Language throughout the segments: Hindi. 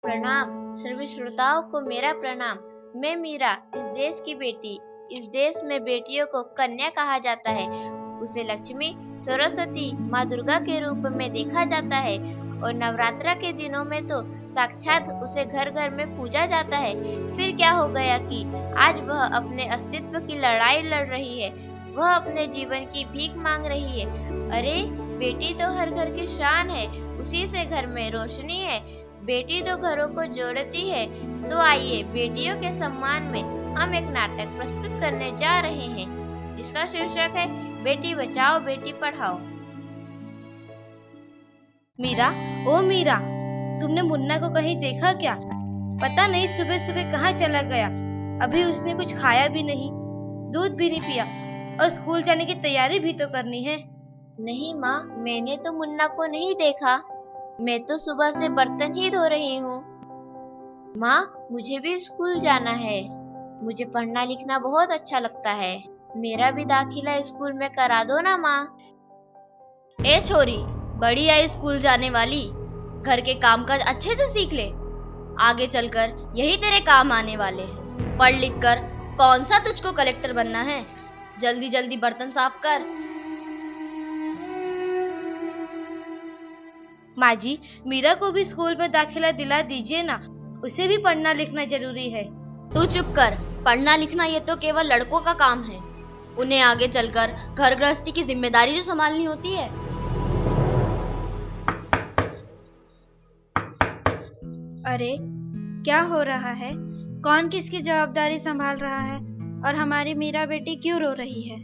प्रणाम। सभी श्रोताओं को मेरा प्रणाम। मैं मीरा, इस देश की बेटी। इस देश में बेटियों को कन्या कहा जाता है। उसे लक्ष्मी, सरस्वती, माँ दुर्गा के रूप में देखा जाता है और नवरात्रा के दिनों में तो साक्षात उसे घर घर में पूजा जाता है। फिर क्या हो गया कि आज वह अपने अस्तित्व की लड़ाई लड़ रही है। वह अपने जीवन की भीख मांग रही है। अरे, बेटी तो हर घर की शान है, उसी से घर में रोशनी है। बेटी तो घरों को जोड़ती है। तो आइए, बेटियों के सम्मान में हम एक नाटक प्रस्तुत करने जा रहे हैं, जिसका शीर्षक है बेटी बचाओ बेटी पढ़ाओ। मीरा, ओ मीरा, तुमने मुन्ना को कहीं देखा क्या? पता नहीं सुबह सुबह कहाँ चला गया। अभी उसने कुछ खाया भी नहीं, दूध भी नहीं पिया और स्कूल जाने की तैयारी भी तो करनी है। नहीं माँ, मैंने तो मुन्ना को नहीं देखा। मैं तो सुबह से बर्तन ही धो रही हूँ। माँ, मुझे भी स्कूल जाना है। मुझे पढ़ना लिखना बहुत अच्छा लगता है। मेरा भी दाखिला स्कूल में करा दो ना माँ। ए छोरी, बड़ी आई स्कूल जाने वाली, घर के काम काज अच्छे से सीख ले। आगे चलकर यही तेरे काम आने वाले हैं। पढ़ लिख कर कौन सा तुझको कलेक्टर बनना है? जल्दी जल्दी बर्तन साफ कर। माँ जी, मीरा को भी स्कूल में दाखिला दिला दीजिए ना। उसे भी पढ़ना लिखना जरूरी है। तू चुप कर। पढ़ना लिखना ये तो केवल लड़कों का काम है। उन्हें आगे चलकर घर गृहस्थी की जिम्मेदारी जो संभालनी होती है। अरे, क्या हो रहा है? कौन किसकी जवाबदारी संभाल रहा है? और हमारी मीरा बेटी क्यों रो रही है?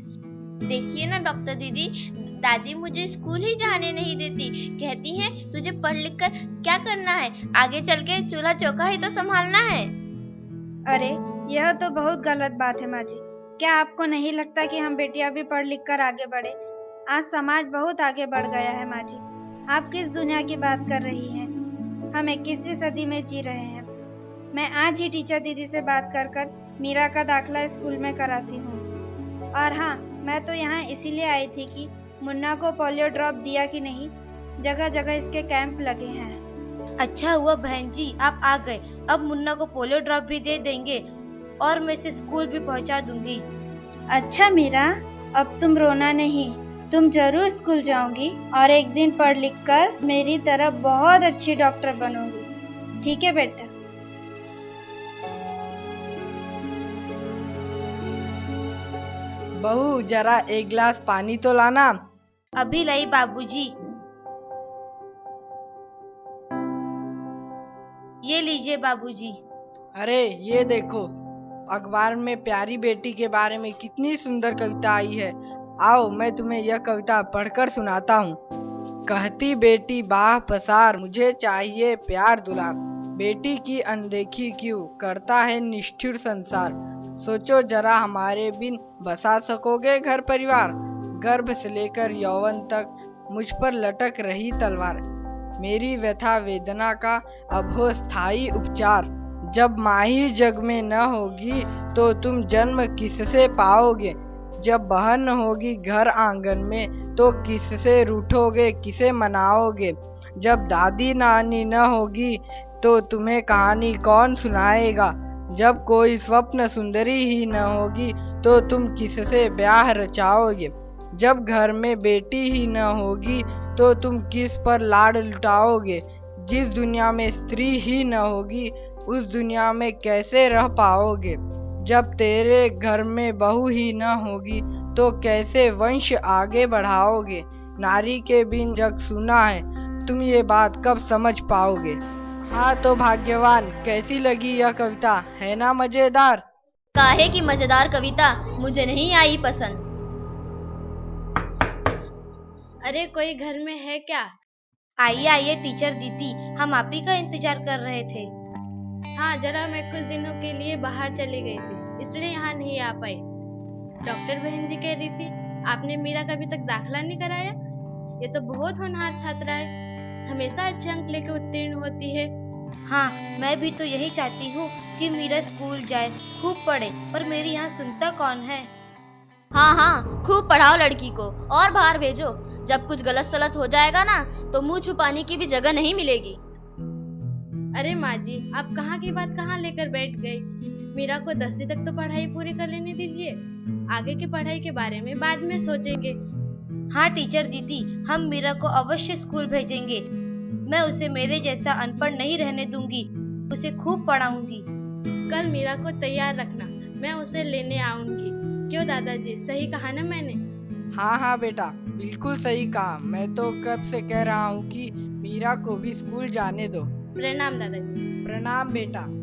देखिए ना डॉक्टर दीदी, दादी मुझे स्कूल ही जाने नहीं देती। कहती हैं तुझे पढ़ लिख कर क्या करना है, आगे चल के चूल्हा चौका ही तो संभालना है। अरे, यह तो बहुत गलत बात है माँ जी। क्या आपको नहीं लगता कि हम बेटियां भी पढ़ लिख कर आगे बढ़े? आज समाज बहुत आगे बढ़ गया है माँ जी। आप किस दुनिया की बात कर रही हैं? हम 21वीं सदी में जी रहे हैं। मैं आज ही टीचर दीदी से बात कर मीरा का दाखिला स्कूल में कराती हूँ। और हाँ, मैं तो यहाँ इसीलिए आई थी कि मुन्ना को पोलियो ड्रॉप दिया कि नहीं। जगह जगह इसके कैंप लगे हैं। अच्छा हुआ बहन जी आप आ गए। अब मुन्ना को पोलियो ड्रॉप भी दे देंगे और मैं इसे स्कूल भी पहुंचा दूंगी। अच्छा मीरा, अब तुम रोना नहीं। तुम जरूर स्कूल जाओगी और एक दिन पढ़ लिख कर मेरी तरह बहुत अच्छी डॉक्टर बनोगी। ठीक है बेटा? बहू, जरा एक गिलास पानी तो लाना। अभी लाई बाबूजी। ये लीजिए बाबूजी। अरे ये देखो, अखबार में प्यारी बेटी के बारे में कितनी सुंदर कविता आई है। आओ, मैं तुम्हें यह कविता पढ़कर सुनाता हूँ। कहती बेटी बाह पसार, मुझे चाहिए प्यार दुलार। बेटी की अनदेखी क्यों करता है निष्ठुर संसार। सोचो जरा हमारे बिन बसा सकोगे घर परिवार। गर्भ से लेकर यौवन तक मुझ पर लटक रही तलवार। मेरी व्यथा वेदना का अब हो स्थायी उपचार। जब माँ ही जग में न होगी तो तुम जन्म किससे पाओगे। जब बहन न होगी घर आंगन में तो किससे रूठोगे, किसे मनाओगे। जब दादी नानी न होगी तो तुम्हें कहानी कौन सुनाएगा। जब कोई स्वप्न सुंदरी ही न होगी तो तुम किससे ब्याह रचाओगे। जब घर में बेटी ही न होगी तो तुम किस पर लाड लुटाओगे। जिस दुनिया में स्त्री ही न होगी उस दुनिया में कैसे रह पाओगे। जब तेरे घर में बहू ही न होगी तो कैसे वंश आगे बढ़ाओगे। नारी के बिन जग सूना है, तुम ये बात कब समझ पाओगे। हाँ तो भाग्यवान, कैसी लगी यह कविता? है ना मजेदार? काहे की मजेदार कविता, मुझे नहीं आई पसंद। अरे कोई घर में है क्या? आइए आइए टीचर दीदी, हम आप ही का इंतजार कर रहे थे। हाँ, जरा मैं कुछ दिनों के लिए बाहर चली गई थी, इसलिए यहाँ नहीं आ पाई। डॉक्टर बहन जी कह रही थी आपने मीरा का अभी तक दाखिला नहीं कराया। ये तो बहुत होनहार छात्रा है, हमेशा अच्छे अंक लेकर उत्तीर्ण होती है। हाँ, मैं भी तो यही चाहती हूँ कि मीरा स्कूल जाए, खूब पढ़े, पर मेरी यहाँ सुनता कौन है। हाँ हाँ, खूब पढ़ाओ लड़की को और बाहर भेजो। जब कुछ गलत सलत हो जाएगा ना तो मुंह छुपाने की भी जगह नहीं मिलेगी। अरे माँ जी, आप कहाँ की बात कहाँ लेकर बैठ गई। मीरा को 10वीं तक तो पढ़ाई पूरी कर लेने दीजिए, आगे की पढ़ाई के बारे में बाद में सोचेंगे। हाँ टीचर दीदी, हम मीरा को अवश्य स्कूल भेजेंगे। मैं उसे मेरे जैसा अनपढ़ नहीं रहने दूंगी, उसे खूब पढ़ाऊंगी। कल मीरा को तैयार रखना, मैं उसे लेने आऊंगी। क्यों दादाजी, सही कहा ना मैंने? हाँ हाँ बेटा, बिल्कुल सही कहा। मैं तो कब से कह रहा हूँ कि मीरा को भी स्कूल जाने दो। प्रणाम दादाजी। प्रणाम बेटा।